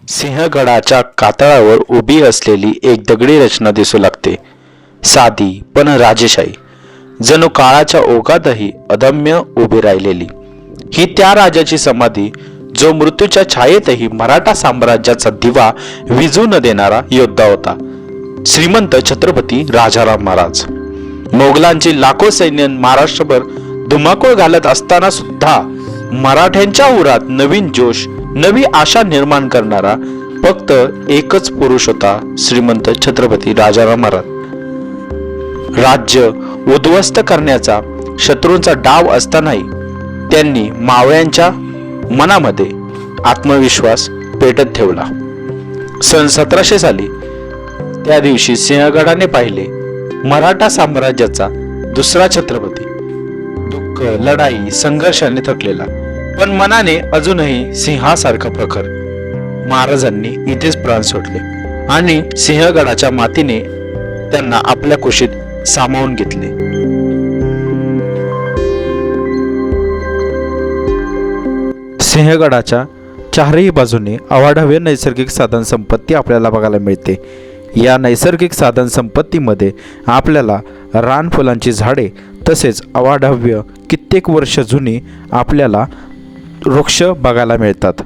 सिंहगडाच्या कातळावर उभी असलेली एक दगडी रचना दिसू लागते. साधी पण राजेशाही, जणू काळाच्या ओघातही अदम्य उभी राहिलेली. ही त्या राजाची समाधी जो मृत्यूच्या छायेतही मराठा साम्राज्याचा दिवा विझू न देणारा योद्धा होता, श्रीमंत छत्रपती राजाराम महाराज. मोगलांची लाखो सैन्य महाराष्ट्रभर धुमाकूळ घालत असताना सुद्धा मराठ्यांच्या उरात नवीन जोश, नवी आशा निर्माण करणारा फक्त एकच पुरुष होता, श्रीमंत छत्रपती राजाराम महाराज. राज्य उद्ध्वस्त करण्याचा शत्रूंचा डाव असतानाही त्यांनी मावळ्यांच्या मनामध्ये आत्मविश्वास पेटत ठेवला. सन 1700 साली त्या दिवशी सिंहगडाने पाहिले मराठा साम्राज्याचा दुसरा छत्रपती दुःख, लढाई, संघर्षाने थकलेला, पण मनाने अजूनही सिंहासारखा प्रखर. महाराजांनी इथेच प्राण सोडले आणि सिंहगडाच्या मातीने त्यांना आपल्या कुशीत सामावून घेतले. सिंहगडाच्या चारही बाजूने अवाढव्य नैसर्गिक साधन संपत्ती आपल्याला बघायला मिळते. या नैसर्गिक साधन संपत्तीमध्ये आपल्याला रानफुलांची झाडे तसेच अवाढव्य कित्येक वर्ष जुनी आपल्याला वृक्ष बघायला मिळतात.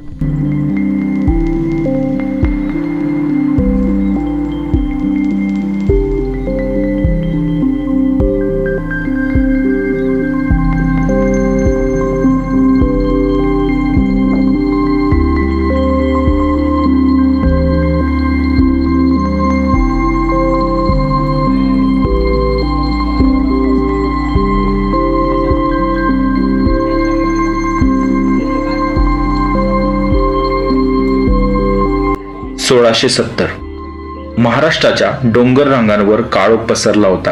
महाराष्ट्राच्या डोंगर रांगांवर काळोख पसरला होता.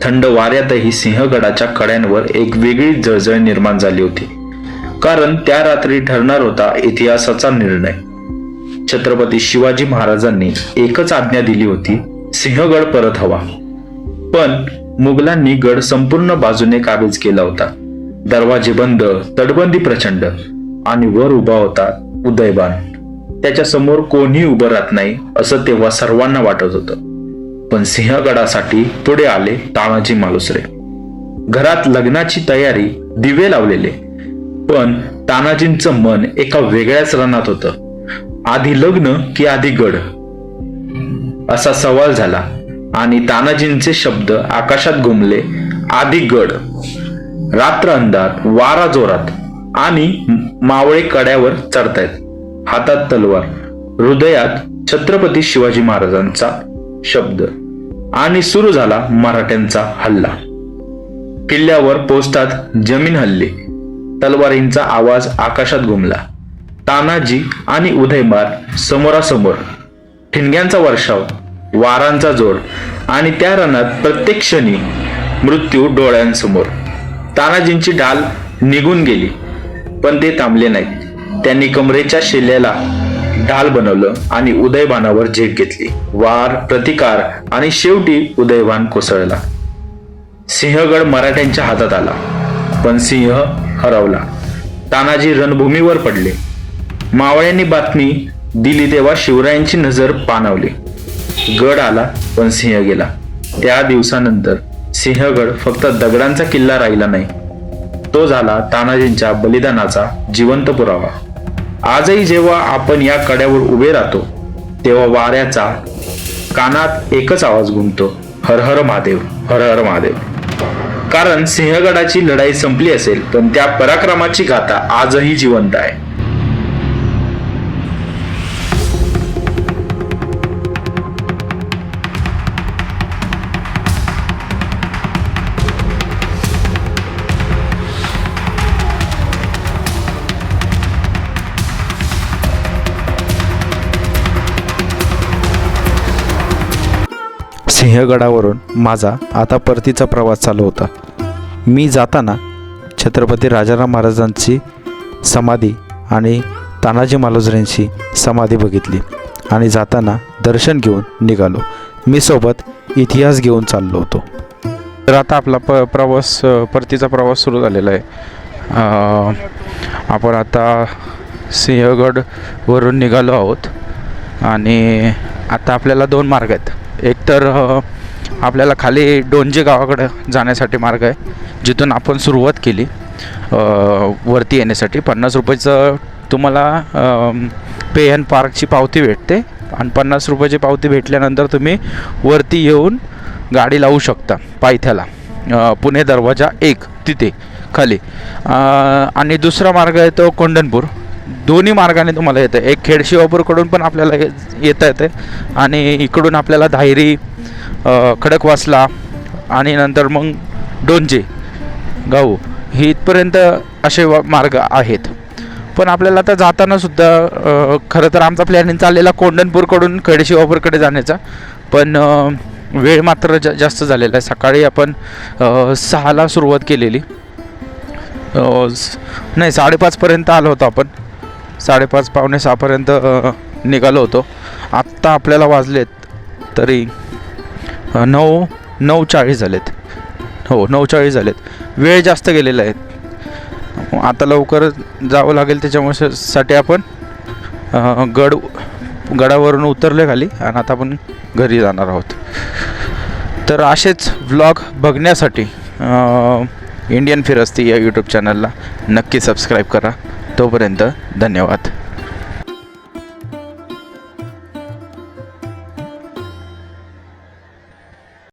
थंड वाऱ्यातही सिंहगडाच्या कड्यांवर एक वेगळी जळजळ निर्माण झाली होती, कारण त्या रात्री ठरणार होता इतिहासाचा निर्णय. छत्रपती शिवाजी महाराजांनी एकच आज्ञा दिली होती, सिंहगड परत हवा. पण मुघलांनी गड संपूर्ण बाजूने काबीज केला होता. दरवाजे बंद, तटबंदी प्रचंड आणि वर उभा होता उदयबान. त्याच्या समोर कोणीही उभं राहत नाही असं तेव्हा सर्वांना वाटत होतं. पण सिंहगडासाठी पुढे आले तानाजी मालुसरे. घरात लग्नाची तयारी, दिवे लावलेले, पण तानाजींचं मन एका वेगळ्याच रणात होतं. आधी लग्न की आधी गड, असा सवाल झाला आणि तानाजींचे शब्द आकाशात घुमले. आधी गड. रात्र अंधार, वारा जोरात आणि मावळे कड्यावर चढतायत, हातात तलवार, हृदयात छत्रपती शिवाजी महाराजांचा शब्द. आणि सुरू झाला मराठ्यांचा हल्ला. किल्ल्यावर पोचतात जमीन हल्ली. तलवारींचा आवाज आकाशात घुमला. तानाजी आणि उदयबान समोरासमोर. ठिणग्यांचा वर्षाव, वारांचा जोर आणि त्या रणात प्रत्येक क्षणी मृत्यू डोळ्यांसमोर. तानाजींची ढाल निघून गेली, पण ते थांबले नाहीत. त्यांनी कमरेच्या शेल्याला ढाल बनवलं आणि उदयबानावर झेप घेतली. वार, प्रतिकार आणि शेवटी उदयबान कोसळला. सिंहगड मराठ्यांच्या हातात आला, पण सिंह हरवला. तानाजी रणभूमीवर पडले. मावळ्यांनी बातमी दिली तेव्हा शिवरायांची नजर पाणावली. गड आला, पण सिंह गेला. त्या दिवसानंतर सिंहगड फक्त दगडांचा किल्ला राहिला नाही, तो झाला तानाजींच्या बलिदानाचा जिवंत पुरावा. आजही जेव्हा आपण या कड्यावर उभे राहतो, तेव्हा वाऱ्याचा कानात एकच आवाज घुमतो, हर हर महादेव, हर हर महादेव. कारण सिंहगडाची लढाई संपली असेल, पण त्या पराक्रमाची गाथा आजही जिवंत आहे. सिंहगडावरून माझा आता परतीचा प्रवास चालू होता. मी जाताना छत्रपती राजाराम महाराजांची समाधी आणि तानाजी मालुसरेंची समाधी बघितली आणि जाताना दर्शन घेऊन निघालो. मी सोबत इतिहास घेऊन चाललो होतो. तर आता आपला परतीचा प्रवास सुरू झालेला आहे. आपण आता सिंहगडवरून निघालो आहोत आणि आता आपल्याला 2 मार्ग आहेत. एक तर आपल्याला खाली डोंजे गावाकडं जाण्यासाठी मार्ग आहे, जिथून आपण सुरुवात केली वरती येण्यासाठी. 50 रुपयाचं तुम्हाला पे अँड पार्कची पावती भेटते आणि 50 रुपयाची पावती भेटल्यानंतर तुम्ही वरती येऊन गाडी लावू शकता पायथ्याला, पुणे दरवाजा 1 तिथे खाली. आणि दुसरा मार्ग आहे तो कोंढणपूर. दोन्ही मार्गाने तुम्हाला येतं. एक खेडशिवापूरकडून पण आपल्याला येता येते आणि इकडून आपल्याला धायरी, खडकवासला आणि नंतर मग डोंजे गाव ही इथपर्यंत असे मार्ग आहेत. पण आपल्याला आता जाताना सुद्धा खरं तर आमचा प्लॅनिंग चाललेला कोंढणपूरकडून खेडशिवापूरकडे जाण्याचा, पण वेळ मात्र जास्त झालेला आहे. सकाळी आपण 6ला सुरुवात केलेली, नाही 5:30पर्यंत आलो होतो आपण. 5:30 पावणे 6पर्यंत निघालो होतो. आत्ता आपल्याला वाजलेत तरी 9:40 झालेत. हो 9:40 झालेत. वेळ जास्त गेलेला आहे. आता लवकर जावं लागेल, त्याच्यामुळे साठी आपण गडावरून उतरले खाली आणि आता आपण घरी जाणार आहोत. तर असेच व्लॉग बघण्यासाठी इंडियन फिरस्ती या यूट्यूब चॅनलला नक्की सबस्क्राईब करा. तोपर्यंत धन्यवाद.